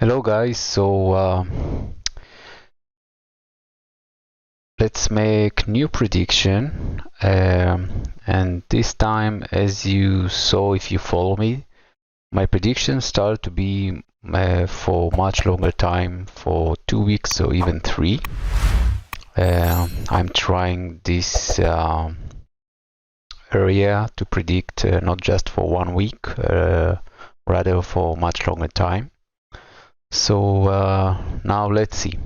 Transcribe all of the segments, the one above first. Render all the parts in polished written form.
Hello guys, so let's make new prediction, and this time, as you saw if you follow me, my predictions start to be for much longer time, for 2 weeks or even 3. I'm trying this area to predict not just for 1 week, rather for much longer time. So now let's see.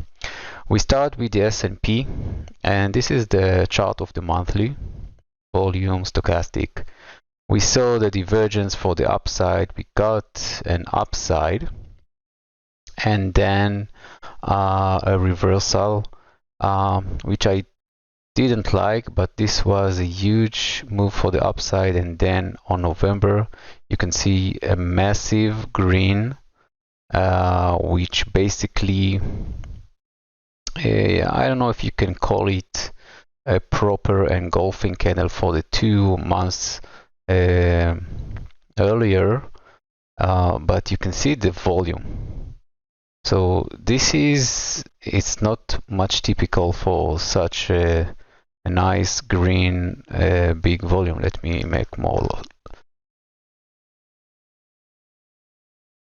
We start with the S&P, and this is the chart of the monthly volume stochastic. We saw the divergence for the upside. We got an upside and then a reversal, which I didn't like, but this was a huge move for the upside. And then on November, you can see a massive green, which basically, I don't know if you can call it a proper engulfing candle for the 2 months earlier, but you can see the volume. So it's not much typical for such a nice green big volume. Let me make more.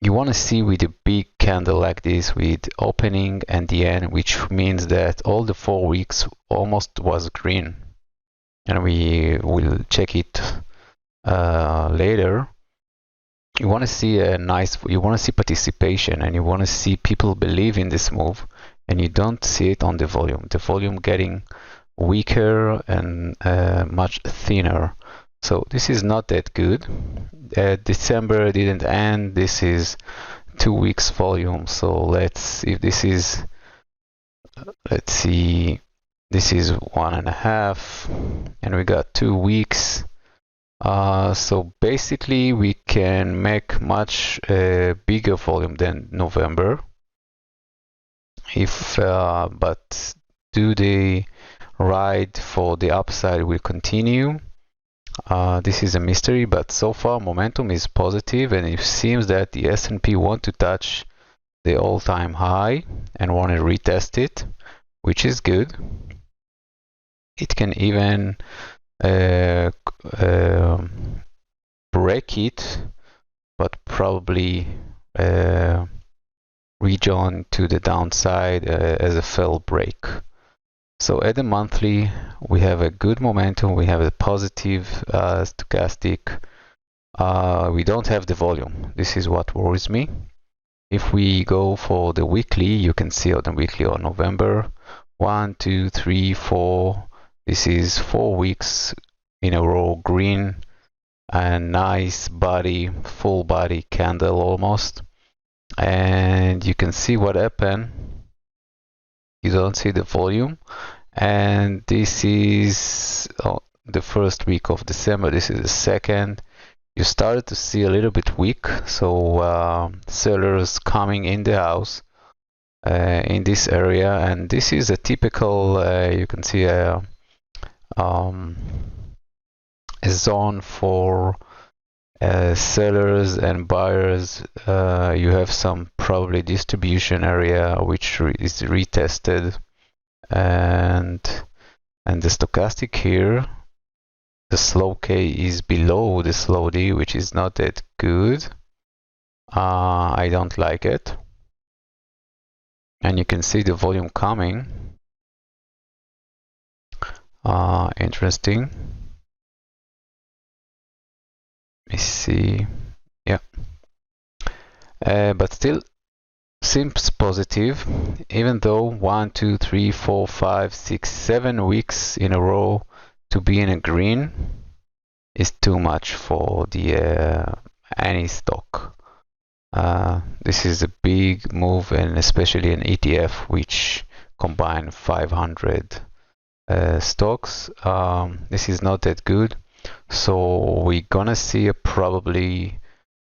You want to see with a big candle like this, with opening and the end, which means that all the 4 weeks almost was green, and we will check it later. You want to see you want to see participation, and you want to see people believe in this move, and you don't see it on the volume. The volume getting weaker and much thinner. So this is not that good. December didn't end. This is 2 weeks volume. So let's see if this is, let's see, this is 1.5, and we got 2 weeks. So basically we can make much bigger volume than November. But do the ride for the upside will continue? This is a mystery, but so far momentum is positive, and it seems that the S&P want to touch the all-time high and want to retest it, which is good. It can even break it, but probably rejoin to the downside as a fell break. So at the monthly, we have a good momentum. We have a positive stochastic. We don't have the volume. This is what worries me. If we go for the weekly, you can see on the weekly on November, 1, 2, 3, 4. This is 4 weeks in a row green, and nice body, full body candle almost. And you can see what happened. You don't see the volume, and this is the first week of December. This is the second. You started to see a little bit weak, so sellers coming in the house in this area, and this is a typical, you can see a zone for sellers and buyers. You have some probably distribution area which is retested, and the stochastic here, the slow K is below the slow D, which is not that good. I don't like it, and you can see the volume coming. Interesting. Let me see. Yeah, but still seems positive, even though 1, 2, 3, 4, 5, 6, 7 weeks in a row to be in a green is too much for the any stock. This is a big move, and especially an ETF which combine 500 stocks. This is not that good. So we're gonna see a probably,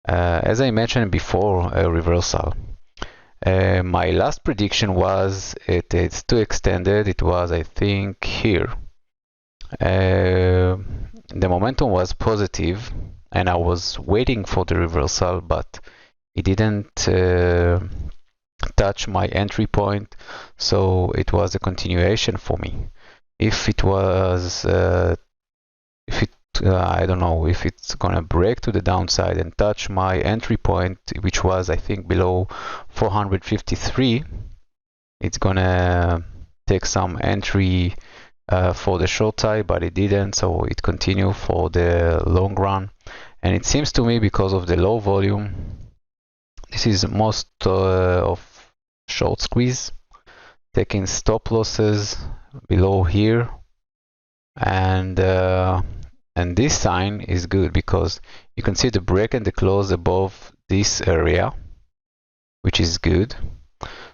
as I mentioned before, a reversal. My last prediction was it's too extended. It was, I think, here. The momentum was positive, and I was waiting for the reversal, but it didn't touch my entry point, so it was a continuation for me. If it was I don't know, if it's gonna break to the downside and touch my entry point, which was I think below 453, it's gonna take some entry for the short side, but it didn't, so it continued for the long run. And it seems to me, because of the low volume, this is most of short squeeze, taking stop losses below here, and this sign is good because you can see the break and the close above this area, which is good.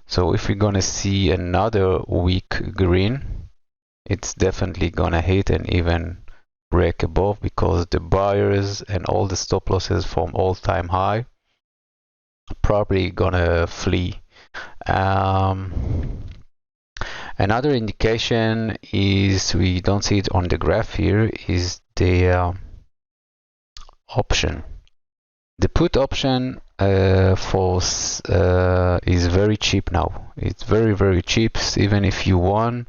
So if we're gonna see another weak green, it's definitely gonna hit and even break above, because the buyers and all the stop losses from all-time high probably gonna flee. Another indication is, we don't see it on the graph here, is the option. The put option is very cheap now. It's very cheap. Even if you want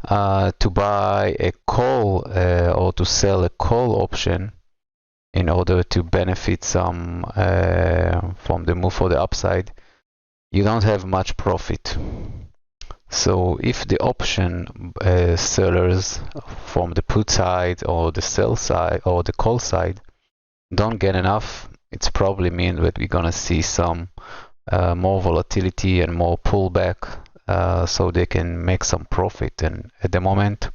to buy a call or to sell a call option in order to benefit some from the move for the upside, you don't have much profit. So if the option sellers from the put side or the sell side or the call side don't get enough, it's probably mean that we're gonna see some more volatility and more pullback, so they can make some profit. And at the moment,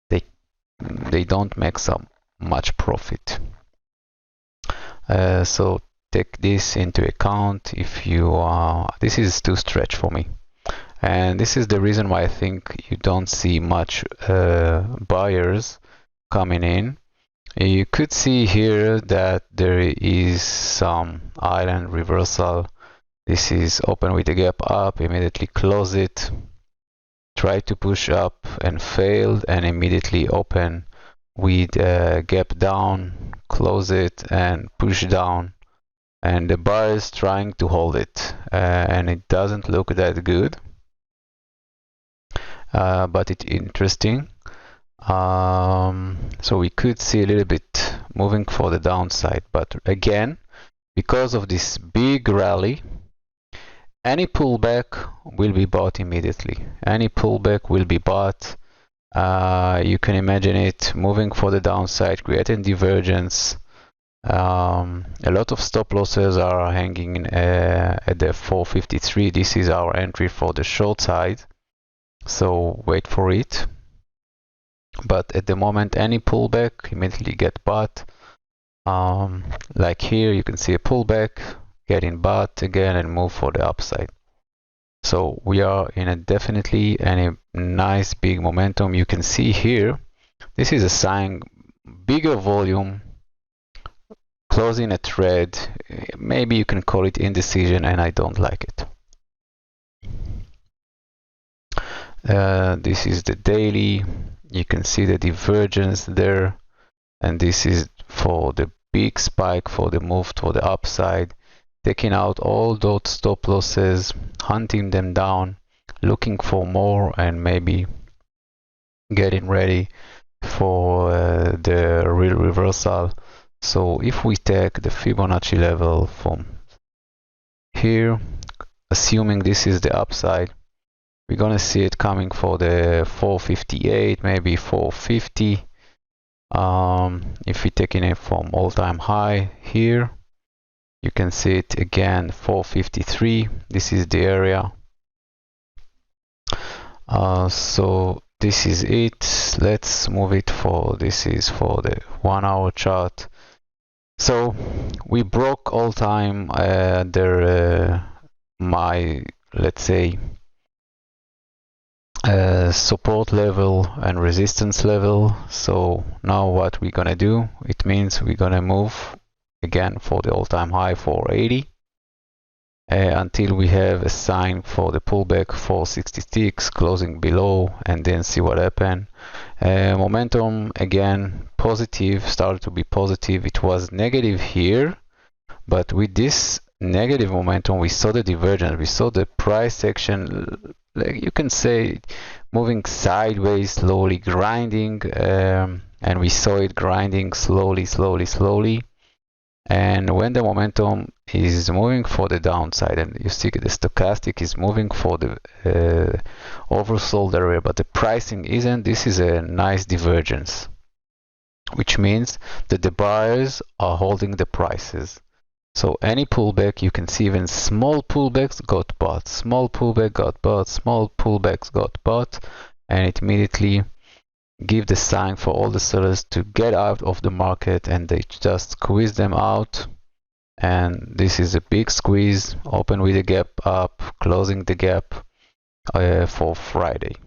they don't make some much profit. So take this into account if you this is too stretch for me. And this is the reason why I think you don't see much buyers coming in. You could see here that there is some island reversal. This is open with a gap up, immediately close it, try to push up and failed, and immediately open with a gap down, close it and push down. And the buyer is trying to hold it, and it doesn't look that good. But it's interesting. So we could see a little bit moving for the downside, but again, because of this big rally, any pullback will be bought immediately. Any pullback will be bought. You can imagine it moving for the downside, creating divergence. A lot of stop losses are hanging at the 453. This is our entry for the short side. So wait for it. But at the moment, any pullback immediately get bought. Like here, you can see a pullback, getting bought again and move for the upside. So we are in a definitely a nice big momentum. You can see here, this is a sign, bigger volume, closing a thread. Maybe you can call it indecision, and I don't like it. This is the daily. You can see the divergence there, and this is for the big spike, for the move to the upside, taking out all those stop losses, hunting them down, looking for more, and maybe getting ready for the real reversal. So if we take the Fibonacci level from here, assuming this is the upside, we're gonna see it coming for the 458, maybe 450. If we're taking it from all-time high here, you can see it again, 453. This is the area. So this is it. Let's move it for, this is for the 1 hour chart. So we broke all-time my, let's say, support level and resistance level. So now what we're gonna do, it means we're gonna move again for the all-time high 480 until we have a sign for the pullback 466, closing below, and then see what happened. Momentum again positive, started to be positive. It was negative here, but with this negative momentum, we saw the divergence, we saw the price action, like you can say, moving sideways, slowly grinding, and we saw it grinding slowly. And when the momentum is moving for the downside, and you see the stochastic is moving for the oversold area, but the pricing isn't, this is a nice divergence, which means that the buyers are holding the prices. So any pullback, you can see even small pullbacks got bought, small pullback got bought, small pullbacks got bought, and it immediately give the sign for all the sellers to get out of the market, and they just squeeze them out. And this is a big squeeze, open with a gap up, closing the gap for Friday,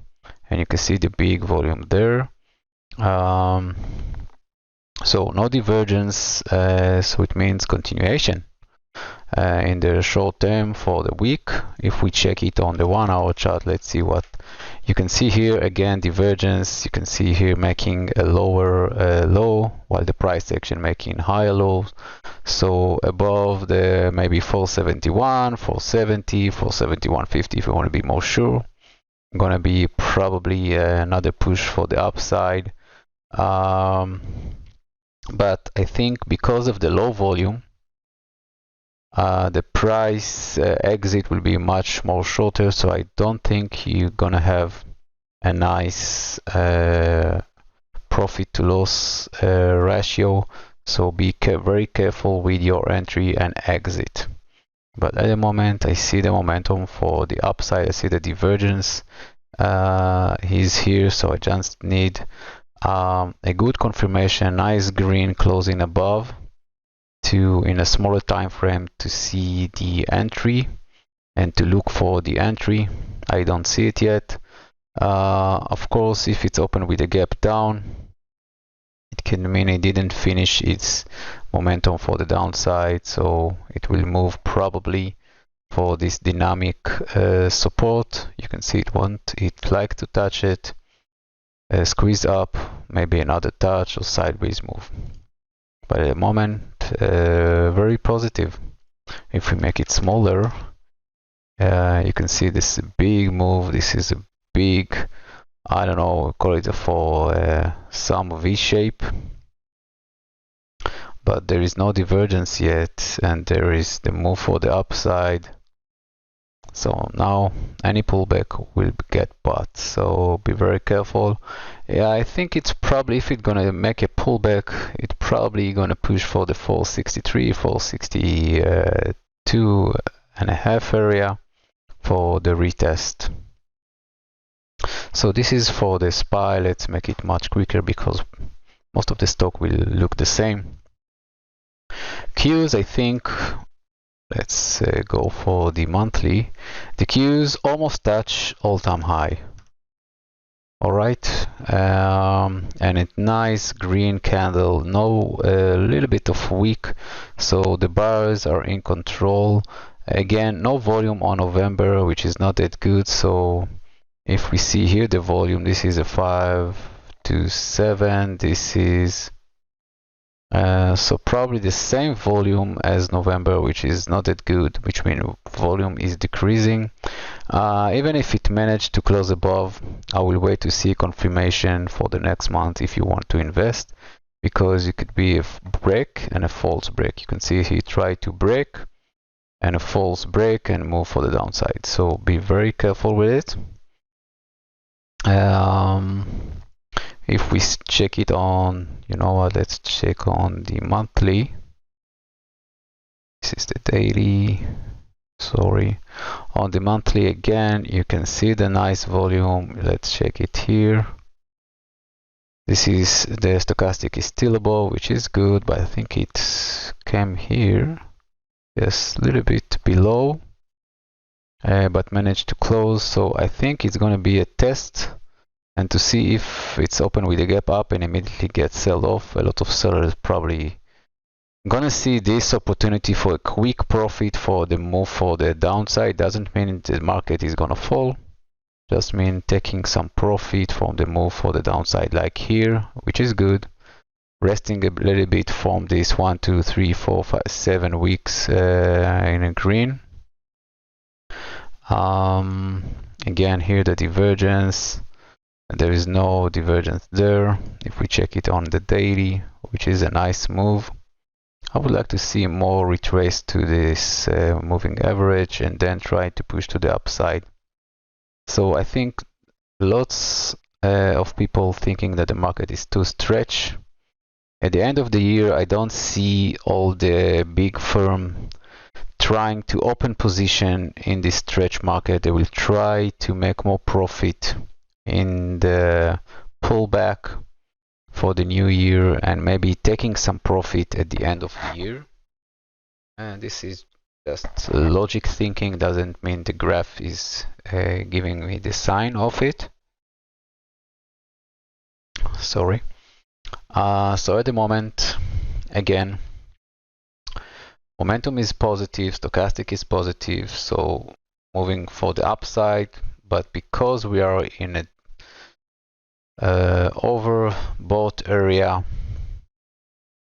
and you can see the big volume there. So no divergence, so it means continuation in the short term for the week. If we check it on the 1 hour chart, let's see what you can see here. Again, divergence. You can see here making a lower low, while the price action making higher lows. So above the maybe 471, 470, 471.50 if you want to be more sure. Gonna be probably another push for the upside. But I think because of the low volume, the price exit will be much more shorter, so I don't think you're gonna have a nice profit to loss ratio. So be very careful with your entry and exit. But at the moment, I see the momentum for the upside. I see the divergence is here, so I just need a good confirmation, nice green closing above to, in a smaller time frame, to see the entry and to look for the entry. I don't see it yet. Of course, if it's open with a gap down, it can mean it didn't finish its momentum for the downside, so it will move probably for this dynamic support. You can see it like to touch it, squeeze up, maybe another touch or sideways move. But at the moment, very positive. If we make it smaller, you can see this big move. This is a big, I don't know, call it for some V shape. But there is no divergence yet, and there is the move for the upside. So now any pullback will get bought, so be very careful. Yeah, I think it's probably, if it's gonna make a pullback, it's probably gonna push for the 463, 462.5 area for the retest. So this is for the SPY. Let's make it much quicker because most of the stock will look the same. Qs, I think, let's go for the monthly. The Qs almost touch all-time high. All right, and a nice green candle. No, a little bit of weak, so the buyers are in control. Again, no volume on November, which is not that good. So if we see here the volume, this is a 5 to 7. This is so probably the same volume as November, which is not that good, which means volume is decreasing. Even if it managed to close above, I will wait to see confirmation for the next month if you want to invest, because it could be a break and a false break. You can see he tried to break and a false break and move for the downside, so be very careful with it. If we check it on, you know what, let's check on the monthly. This is the daily, sorry. On the monthly again, you can see the nice volume. Let's check it here. This is the stochastic is still above, which is good, but I think it came here, yes, a little bit below, but managed to close. So I think it's going to be a test, and to see if it's open with a gap up and immediately get sold off. A lot of sellers probably gonna see this opportunity for a quick profit for the move for the downside. Doesn't mean the market is gonna fall, just mean taking some profit from the move for the downside, like here, which is good. resting a little bit from this 1, 2, 3, 4, 5, 7 weeks in a green. Again, here the divergence, there is no divergence there. If we check it on the daily, which is a nice move, I would like to see more retrace to this moving average and then try to push to the upside. So I think lots of people thinking that the market is too stretched. At the end of the year, I don't see all the big firm trying to open position in this stretch market. They will try to make more profit in the pullback for the new year and maybe taking some profit at the end of the year. And this is just logic thinking, doesn't mean the graph is giving me the sign of it. Sorry. So at the moment, again, momentum is positive, stochastic is positive, so moving for the upside, but because we are in a overbought area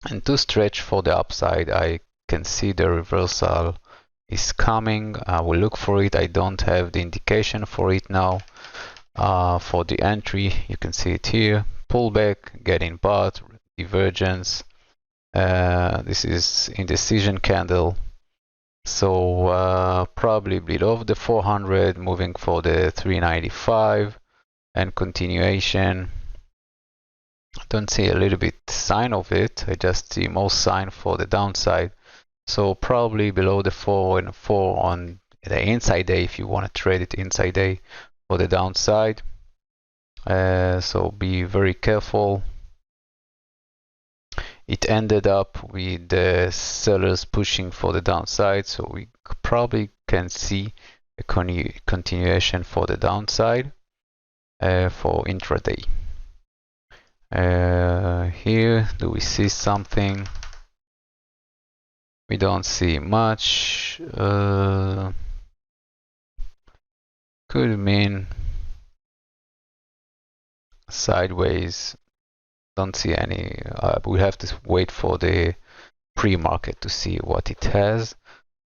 and to stretch for the upside, I can see the reversal is coming. I will look for it. I don't have the indication for it now. For the entry, you can see it here, pullback, getting bought, divergence. This is indecision candle, so probably below the 400, moving for the 395 and continuation. I don't see a little bit sign of it, I just see most sign for the downside, so probably below the 4 and 4 on the inside day if you want to trade it inside day for the downside. So be very careful. It ended up with the sellers pushing for the downside, so we probably can see a continuation for the downside for intraday. Here, do we see something? We don't see much. Could mean sideways. Don't see any. We have to wait for the pre-market to see what it has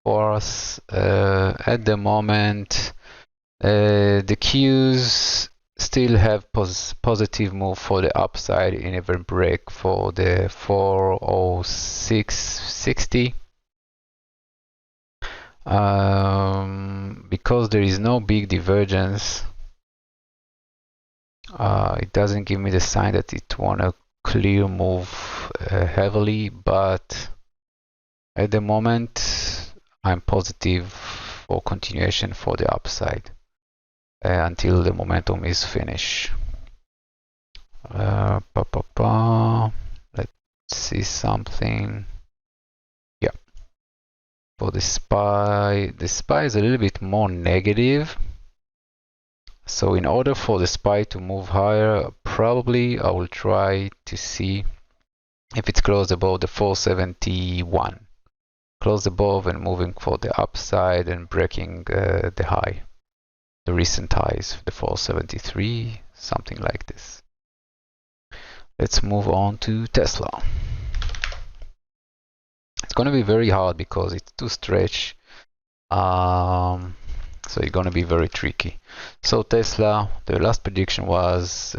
for us. At the moment, the Qs still have positive move for the upside in a break for the 406.60. Because there is no big divergence, it doesn't give me the sign that it want to clear move heavily, but at the moment I'm positive for continuation for the upside until the momentum is finished. Let's see something. Yeah, for the SPY is a little bit more negative. So in order for the SPY to move higher, probably I will try to see if it's closed above the 471. Close above and moving for the upside and breaking the high. The recent highs, the 473, something like this. Let's move on to Tesla. It's going to be very hard because it's too stretched. So it's going to be very tricky. So Tesla, the last prediction was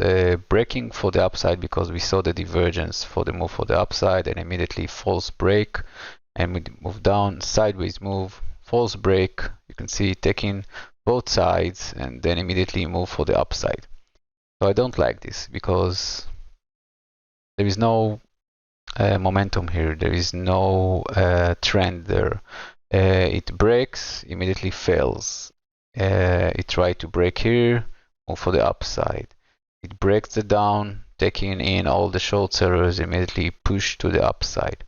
breaking for the upside because we saw the divergence for the move for the upside and immediately false break and we move down, sideways move, false break. You can see taking both sides and then immediately move for the upside. So I don't like this because there is no momentum here. There is no trend there. It breaks, immediately fails. It tried to break here, move for the upside. It breaks it down, taking in all the short sellers, immediately push to the upside.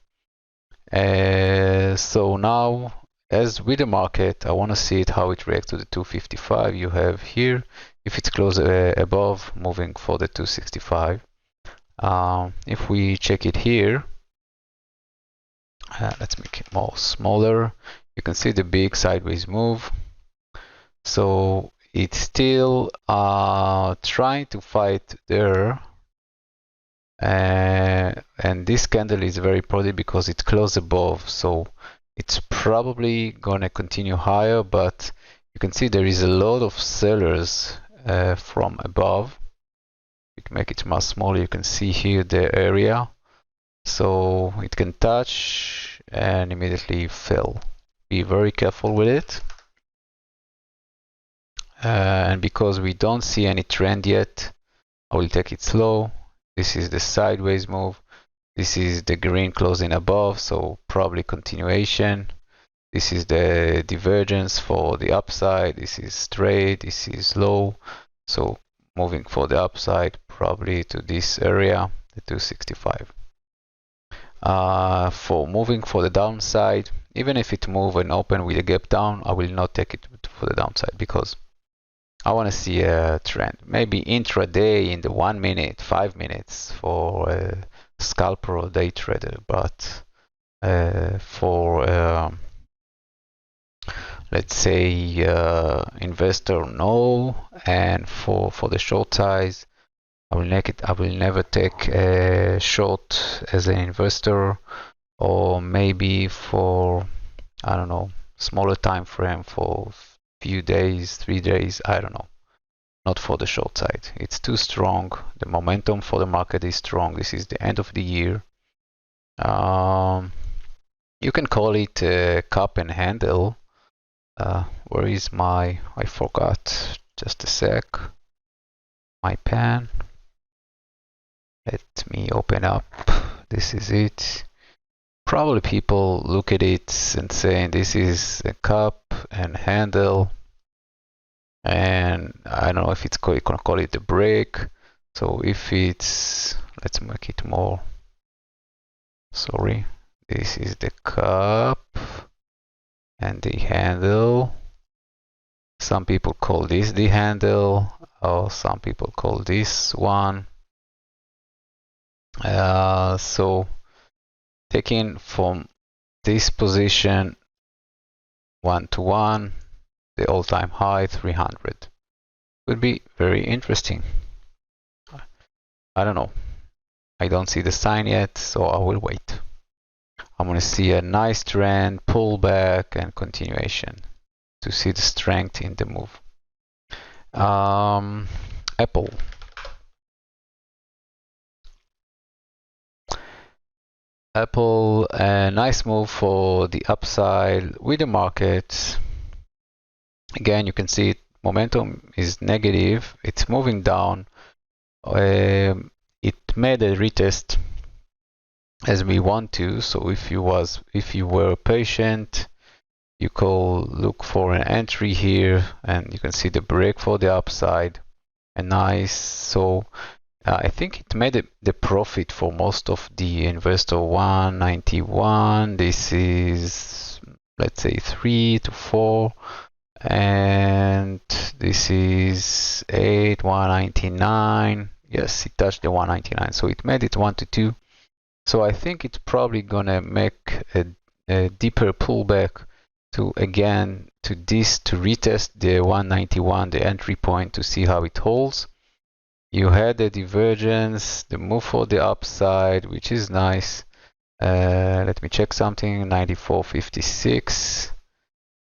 So now, as with the market, I want to see it how it reacts to the 255 you have here. If it's close above, moving for the 265. If we check it here, let's make it more smaller. You can see the big sideways move. So it's still trying to fight there and this candle is very positive because it closed above, so it's probably gonna continue higher, but you can see there is a lot of sellers from above. You can make it much smaller. You can see here the area, so it can touch and immediately fail. Be very careful with it. And because we don't see any trend yet, I will take it slow. This is the sideways move. This is the green closing above, so probably continuation. This is the divergence for the upside. This is straight, this is low. So moving for the upside, probably to this area, the 265. For moving for the downside, even if it move and open with a gap down, I will not take it for the downside because I want to see a trend. Maybe intraday in the 1 minute, 5 minutes for a scalper or day trader, but for let's say investor, no. And for the short size, I will never take a short as an investor, or maybe for, I don't know, smaller time frame for few days, 3 days, I don't know. Not for the short side. It's too strong. The momentum for the market is strong. This is the end of the year. You can call it a cup and handle. Where is my, I forgot, just a sec, my pen. Let me open up. This is it. Probably people look at it and saying this is a cup and handle, and I don't know if it's you can call it a break. So if it's, let's make it more, sorry, this is the cup and the handle. Some people call this the handle, or some people call this one. So taking from this position 1-to-1, the all-time high 300 would be very interesting. I don't know. I don't see the sign yet, so I will wait. I'm going to see a nice trend, pullback, and continuation to see the strength in the move. Apple. Apple, a nice move for the upside with the market. Again, you can see it, momentum is negative. It's moving down. It made a retest as we want to. So if you were patient, you could look for an entry here, and you can see the break for the upside. A nice, so I think it made the profit for most of the investor 191. This is, let's say, 3 to 4, and this is 8, 199. Yes, it touched the 199, so it made it 1 to 2. So I think it's probably gonna make a deeper pullback to retest the 191, the entry point, to see how it holds. You had the divergence, the move for the upside, which is nice. Let me check something. 94.56.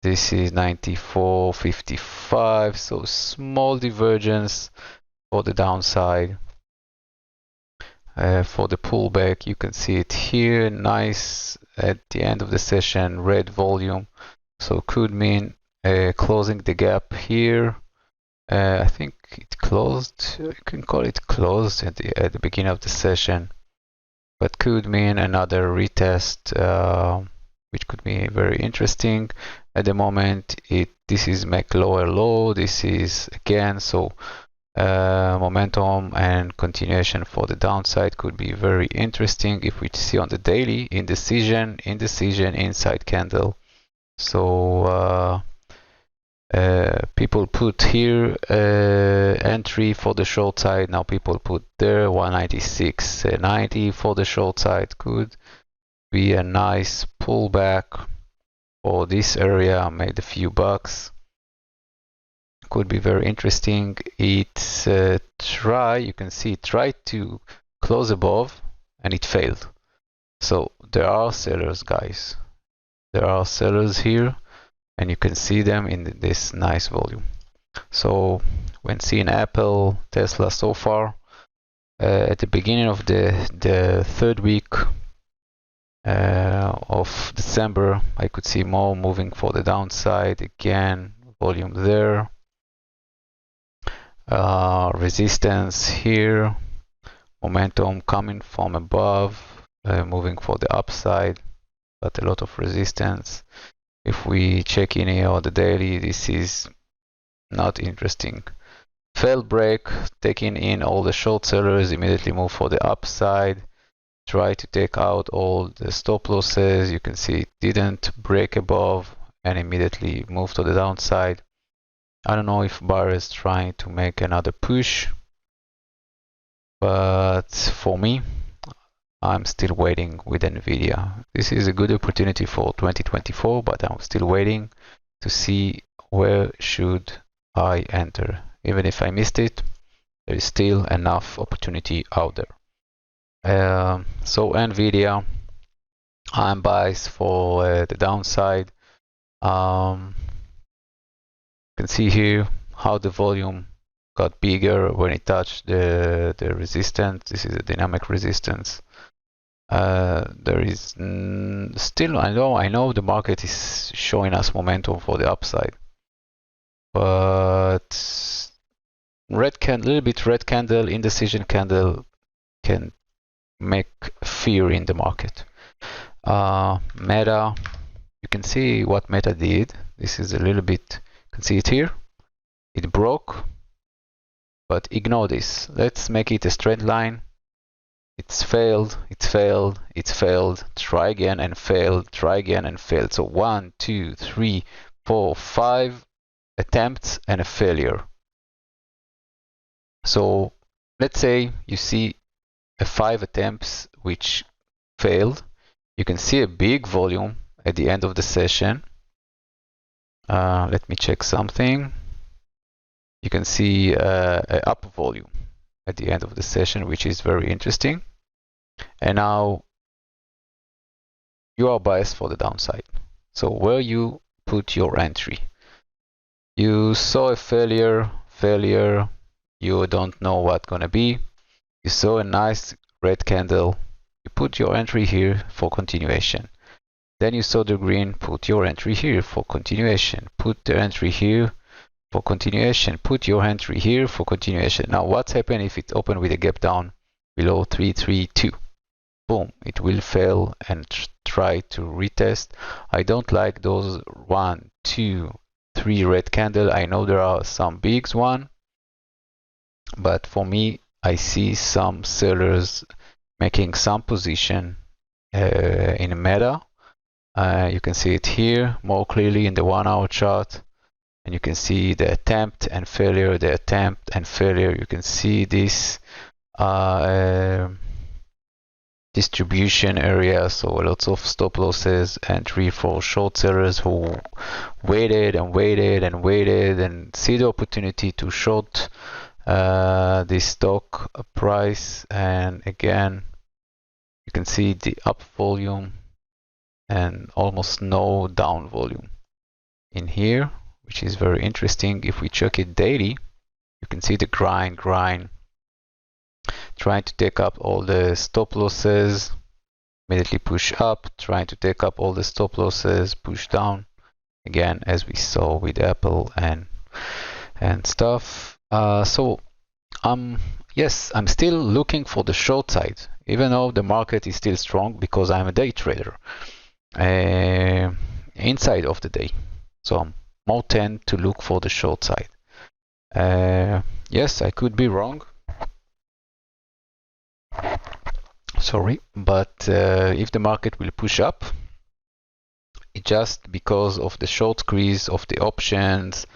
This is 94.55. So small divergence for the downside. For the pullback, you can see it here. Nice at the end of the session, red volume. So could mean closing the gap here. I think it closed. You can call it closed at the beginning of the session, but could mean another retest, which could be very interesting. At the moment, this is make lower low. This is again, so momentum and continuation for the downside could be very interesting if we see on the daily indecision, inside candle. So people put here entry for the short side. Now people put there 196.90 for the short side. Could be a nice pullback for this area. Made a few bucks. Could be very interesting. It's you can see, try to closed above and it failed. So there are sellers, guys. There are sellers here, and you can see them in this nice volume. So when seeing Apple, Tesla so far, at the beginning of the third week of December, I could see more moving for the downside. Again, volume there, resistance here, momentum coming from above, moving for the upside, but a lot of resistance. If we check in here on the daily, this is not interesting. Failed break, taking in all the short sellers, immediately move for the upside. Try to take out all the stop losses. You can see it didn't break above and immediately move to the downside. I don't know if Bar is trying to make another push, but for me, I'm still waiting with Nvidia. This is a good opportunity for 2024, but I'm still waiting to see where should I enter. Even if I missed it, there is still enough opportunity out there. So Nvidia, I'm biased for the downside. You can see here how the volume got bigger when it touched the resistance. This is a dynamic resistance. There is still, I know the market is showing us momentum for the upside, but red candle, little bit red candle, indecision candle can make fear in the market. Meta, you can see what Meta did. This is a little bit, you can see it here. It broke, but ignore this. Let's make it a straight line. It's failed, it's failed, it's failed, try again and failed, try again and failed. So 1, 2, 3, 4, 5 attempts and a failure. So let's say you see 5 attempts which failed. You can see a big volume at the end of the session. Let me check something. You can see an up volume at the end of the session, which is very interesting. And now you are biased for the downside. So where you put your entry? You saw a failure, you don't know what's gonna be. You saw a nice red candle, you put your entry here for continuation. Then you saw the green, put your entry here for continuation. Put the entry here for continuation. Put your entry here for continuation. Now what's happened if it opened with a gap down below 332? Boom, it will fail and try to retest. I don't like those 1, 2, 3 red candle. I know there are some bigs one, but for me, I see some sellers making some position in a Meta. You can see it here more clearly in the 1 hour chart, and you can see the attempt and failure, the attempt and failure. You can see this distribution area, so lots of stop losses, entry for short sellers who waited and waited and waited and see the opportunity to short this stock price. And again, you can see the up volume and almost no down volume in here, which is very interesting. If we check it daily, you can see the grind, trying to take up all the stop losses, immediately push up, trying to take up all the stop losses, push down, again as we saw with Apple and stuff. Yes, I'm still looking for the short side, even though the market is still strong, because I'm a day trader inside of the day, so I'm more tend to look for the short side. Yes, I could be wrong, sorry, but if the market will push up, it just because of the short squeeze of the options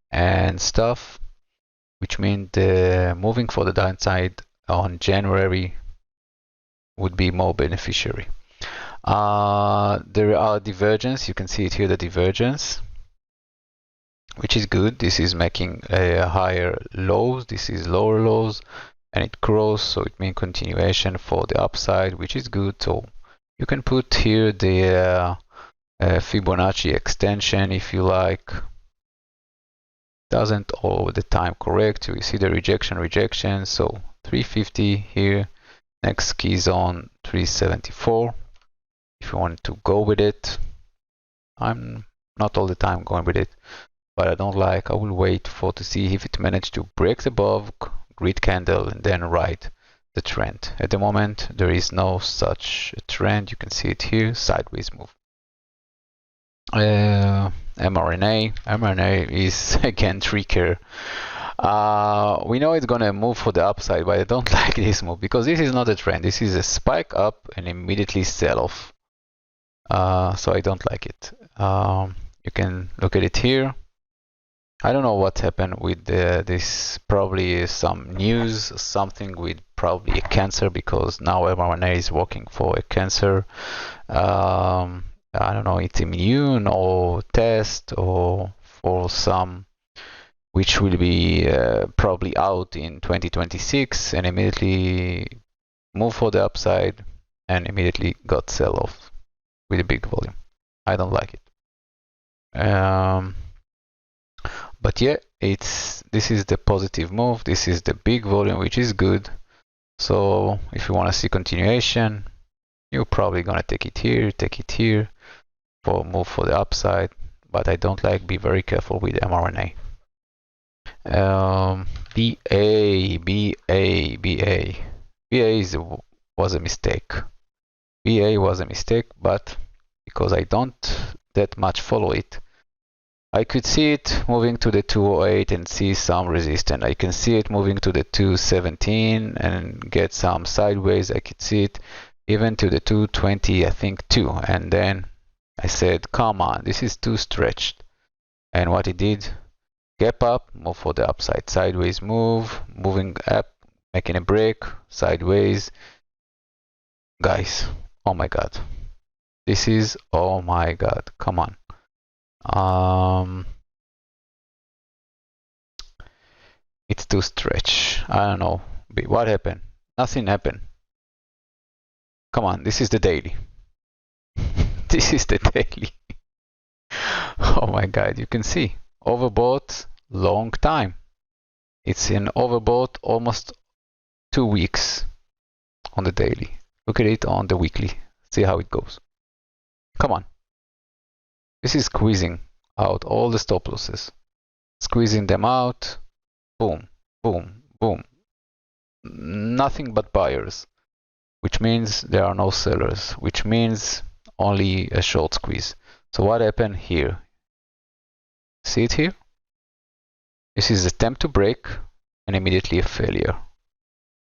and stuff, which means the moving for the downside on January would be more beneficiary. There are divergence, you can see it here, the divergence, which is good. This is making a higher lows, this is lower lows, and it grows, so it means continuation for the upside, which is good. So you can put here the Fibonacci extension if you like. Doesn't all the time correct. You see the rejection, so 350 here, next key zone 374 if you want to go with it. I'm not all the time going with it, but I don't like. I will wait to see if it managed to break the above grid candle and then ride the trend. At the moment there is no such a trend. You can see it here, sideways move. mRNA is again trickier. We know it's gonna move for the upside, but I don't like this move because this is not a trend. This is a spike up and immediately sell off. So I don't like it. You can look at it here. I don't know what happened with this. Probably some news, something with probably a cancer, because now mRNA is working for a cancer. I don't know, it's immune or test or for some which will be probably out in 2026, and immediately move for the upside and immediately got sell off with a big volume. I don't like it. But yeah, this is the positive move. This is the big volume, which is good. So if you want to see continuation, you're probably gonna take it here for move for the upside. But I don't like. Be very careful with mRNA. BA was a mistake. BA was a mistake, but because I don't that much follow it, I could see it moving to the 208 and see some resistance. I can see it moving to the 217 and get some sideways. I could see it even to the 220, I think, too. And then I said, come on, this is too stretched. And what it did, gap up, move for the upside, sideways move, moving up, making a break, sideways. Guys, oh my God. This is, oh my God, come on. It's too stretched. I don't know. What happened? Nothing happened. Come on, this is the daily. This is the daily. Oh my God, you can see. Overbought long time. It's in overbought almost 2 weeks on the daily. Look at it on the weekly. See how it goes. Come on. This is squeezing out all the stop losses. Squeezing them out. Boom, boom, boom. Nothing but buyers, which means there are no sellers, which means only a short squeeze. So what happened here? See it here? This is attempt to break and immediately a failure.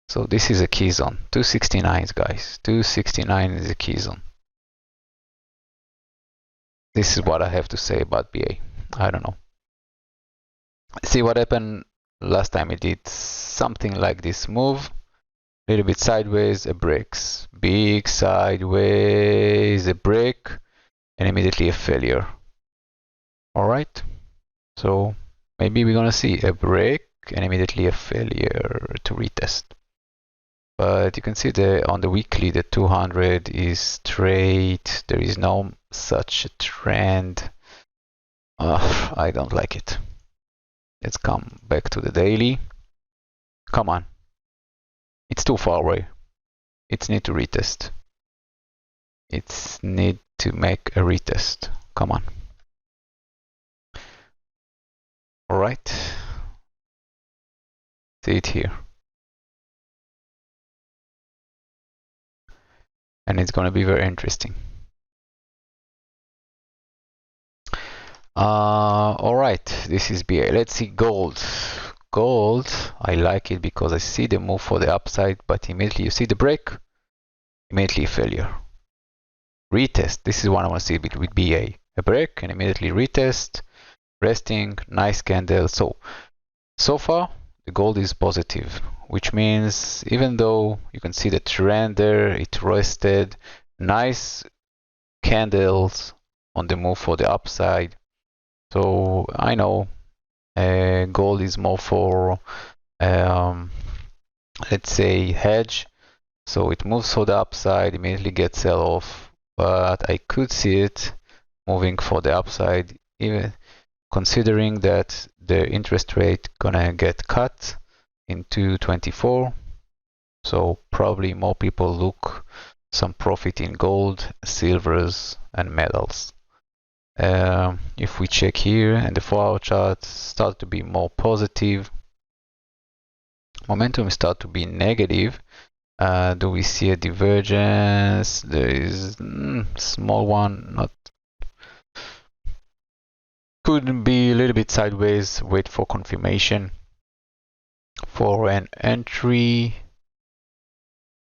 So this is a key zone. 269, guys. 269 is a key zone. This is what I have to say about BA. I don't know. See what happened last time. It did something like this move. A little bit sideways, a breaks. Big sideways, a break, and immediately a failure. Alright. So maybe we're gonna see a break and immediately a failure to retest. But you can see on the weekly the 200 is straight. There is no such a trend. I don't like it. Let's come back to the daily. Come on. It's too far away. It's need to retest. It's need to make a retest. Come on. Alright. See it here. And it's going to be very interesting. Alright, this is BA. Let's see gold. Gold, I like it because I see the move for the upside, but immediately you see the break, immediately failure. Retest, this is what I want to see with BA. A break and immediately retest, resting, nice candle. So far, the gold is positive, which means even though you can see the trend there, it rested, nice candles on the move for the upside. So I know gold is more for let's say hedge. So it moves for the upside, immediately gets sell off, but I could see it moving for the upside, even considering that the interest rate gonna get cut in 2024. So probably more people look some profit in gold, silvers, and metals. If we check here and the 4-hour chart start to be more positive, momentum start to be negative. Do we see a divergence? There is small one, not could be a little bit sideways. Wait for confirmation for an entry.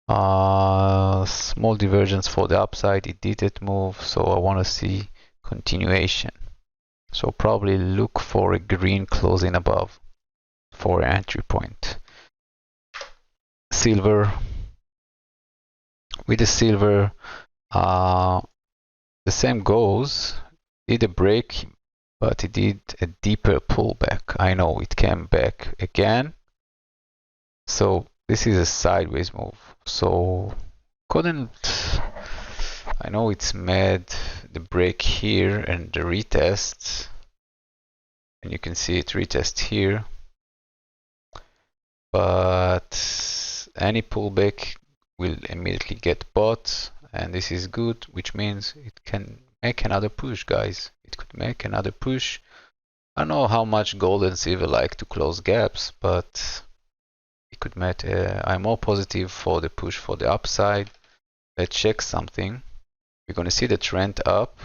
Small divergence for the upside. It didn't move, so I want to see continuation. So probably look for a green closing above for an entry point. Silver. With the silver, the same goes. Did a break, but it did a deeper pullback. I know it came back again. So this is a sideways move. So couldn't, I know it's made the break here and the retest. And you can see it retest here. But any pullback will immediately get bought. And this is good, which means it can make another push, guys. It could make another push. I don't know how much gold and silver like to close gaps, but it could make. I'm more positive for the push for the upside. Let's check something. We're going to see the trend up.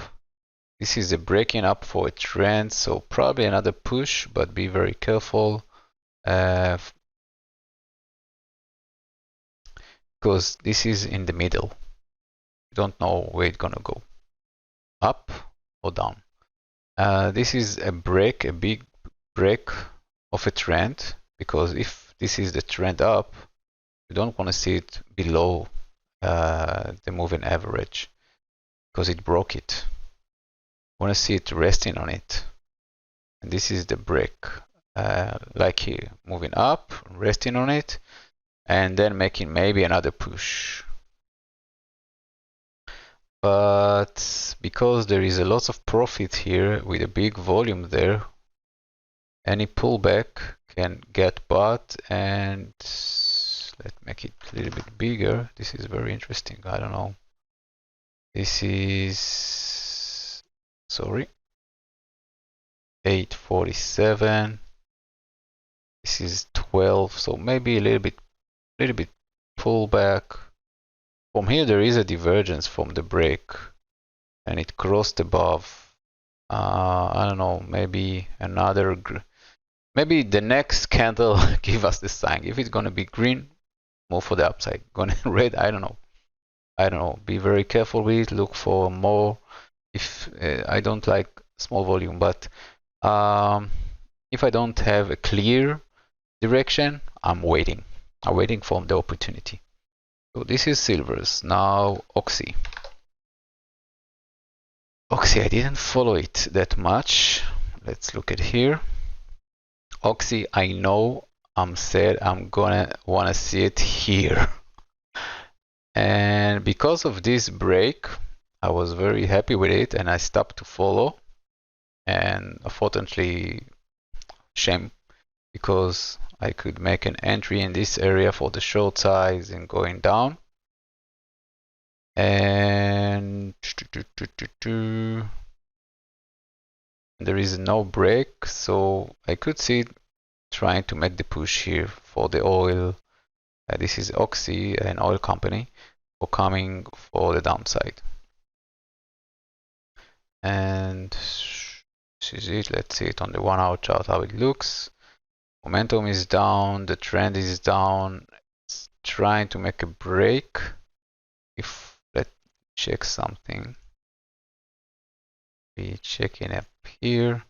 This is a breaking up for a trend, so probably another push, but be very careful. Because this is in the middle. You don't know where it's going to go. Up or down. This is a break, a big break of a trend, because if this is the trend up, you don't want to see it below the moving average, because it broke it. You want to see it resting on it. And this is the break, like here, moving up, resting on it, and then making maybe another push. But because there is a lot of profit here with a big volume there, any pullback can get bought. And let's make it a little bit bigger. This is very interesting. I don't know. This is, sorry, 847. This is 12. So maybe a little bit pullback. From here there is a divergence from the break, and it crossed above. I don't know, maybe another, maybe the next candle give us the sign. If it's gonna be green, move for the upside. Gonna red, I don't know. Be very careful with it. Look for more. If I don't like small volume, but if I don't have a clear direction, I'm waiting for the opportunity. So this is silvers. Now Oxy. Oxy, I didn't follow it that much. Let's look at here. Oxy, I know I'm said I'm gonna wanna see it here. And because of this break, I was very happy with it and I stopped to follow. And unfortunately, shame, because I could make an entry in this area for the short size and going down. And there is no break, so I could see trying to make the push here for the oil. This is Oxy, an oil company, for coming for the downside. And this is it. Let's see it on the 1 hour chart how it looks. Momentum is down, the trend is down. It's trying to make a break. If let's check something, we checking up here.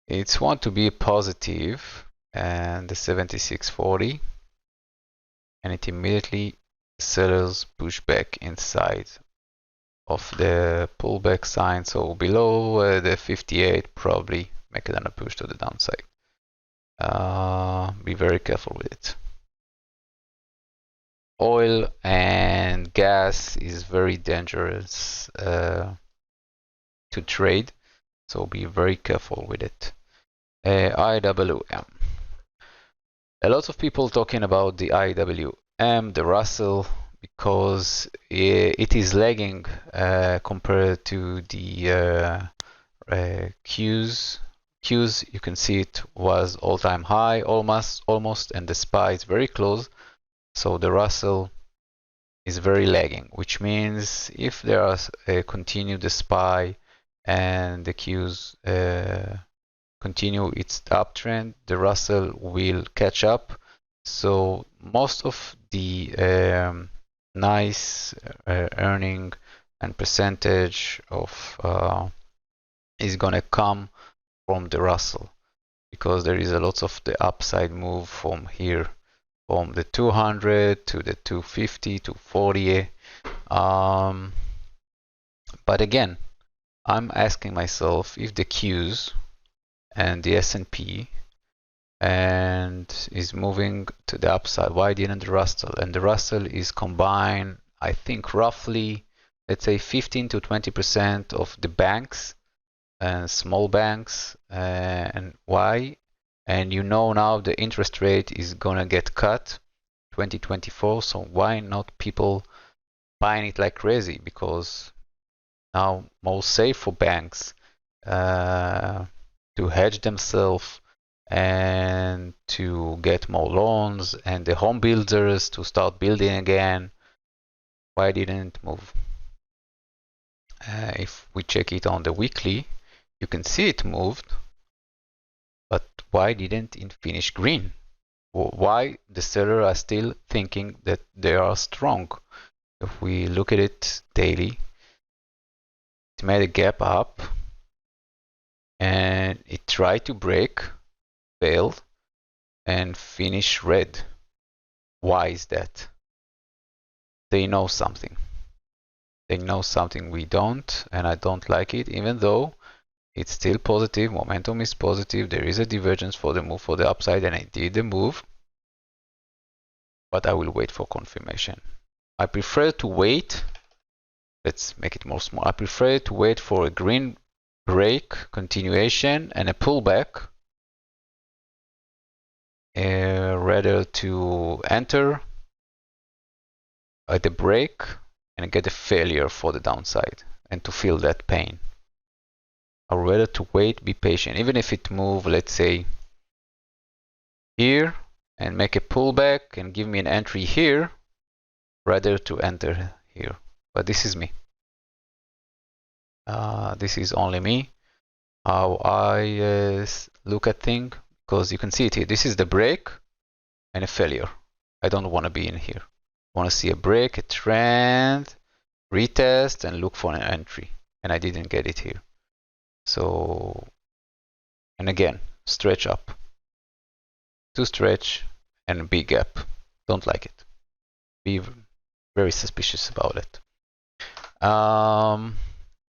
It's want to be positive, and the 76.40, and it immediately sellers push back inside of the pullback sign. So below the 58, probably make it another push to the downside. Be very careful with it. oil and gas is very dangerous to trade, so be very careful with it. IWM. A lot of people talking about the IWM, the Russell, because it is lagging compared to the Qs. Qs, you can see it was all-time high almost, and the SPY is very close. So the Russell is very lagging, which means if there are continue the SPY and the Qs continue its uptrend, the Russell will catch up. So most of the nice earning and percentage of is gonna come from the Russell, because there is a lot of the upside move from here, from the 200 to the 250 to 40. But again, I'm asking myself if the Qs and the S&P and is moving to the upside, why didn't the Russell? And the Russell is combined, I think roughly, let's say 15 to 20% of the banks and small banks. And why? And you know now the interest rate is gonna get cut 2024, so why not people buying it like crazy? Because now more safe for banks to hedge themselves and to get more loans, and the home builders to start building again. Why didn't it move? If we check it on the weekly, you can see it moved, but why didn't it finish green? Why the sellers are still thinking that they are strong? If we look at it daily, it made a gap up and it tried to break, failed, and finish red. Why is that? They know something. They know something we don't, and I don't like it, even though it's still positive, momentum is positive, there is a divergence for the move for the upside, and I did the move, but I will wait for confirmation. I prefer to wait, let's make it more small, I prefer to wait for a green break, continuation, and a pullback, rather to enter at the break and get a failure for the downside and to feel that pain. I'd rather to wait, be patient, even if it move, let's say here and make a pullback and give me an entry here, rather to enter here. But this is me. This is only me, how I look at things, because you can see it here. This is the break and a failure. I don't want to be in here. I want to see a break, a trend, retest, and look for an entry. And I didn't get it here. So, and again, stretch up. To stretch and big gap. Don't like it. Be very suspicious about it.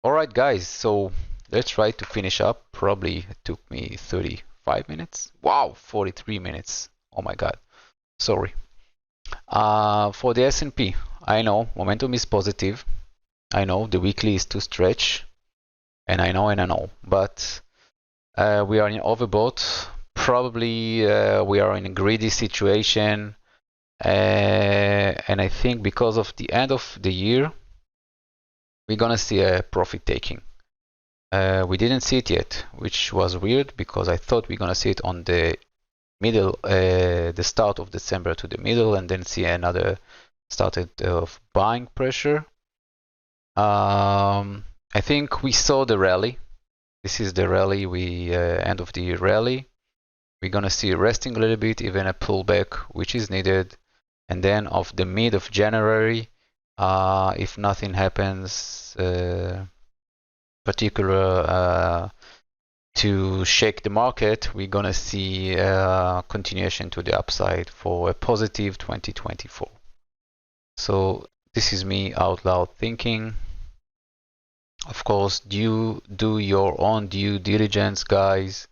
Alright guys, so let's try to finish up. Probably it took me 35 minutes. Wow, 43 minutes. Oh my god. Sorry. For the S&P, I know momentum is positive. I know the weekly is too stretch. And I know, but we are in overbought. Probably we are in a greedy situation. And I think because of the end of the year, we're gonna see a profit taking. We didn't see it yet, which was weird because I thought we're gonna see it on the middle, the start of December to the middle, and then see another started of buying pressure. I think we saw the rally. This is the rally, we end of the year rally. We're gonna see resting a little bit, even a pullback, which is needed. And then of the mid of January, if nothing happens particular to shake the market, we're gonna see continuation to the upside for a positive 2024. So this is me out loud thinking. Of course, do your own due diligence, guys.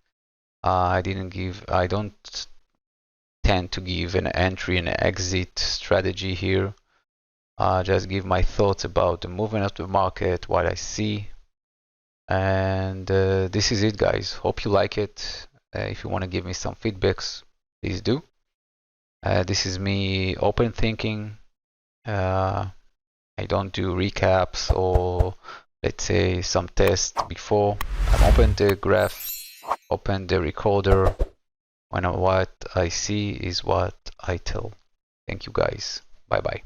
I don't tend to give an entry and exit strategy here. Just give my thoughts about the movement of the market, what I see. And this is it, guys. Hope you like it. If you want to give me some feedbacks, please do. This is me open thinking. I don't do recaps or let's say some tests before. I open the graph, open the recorder. When what I see is what I tell. Thank you, guys. Bye bye.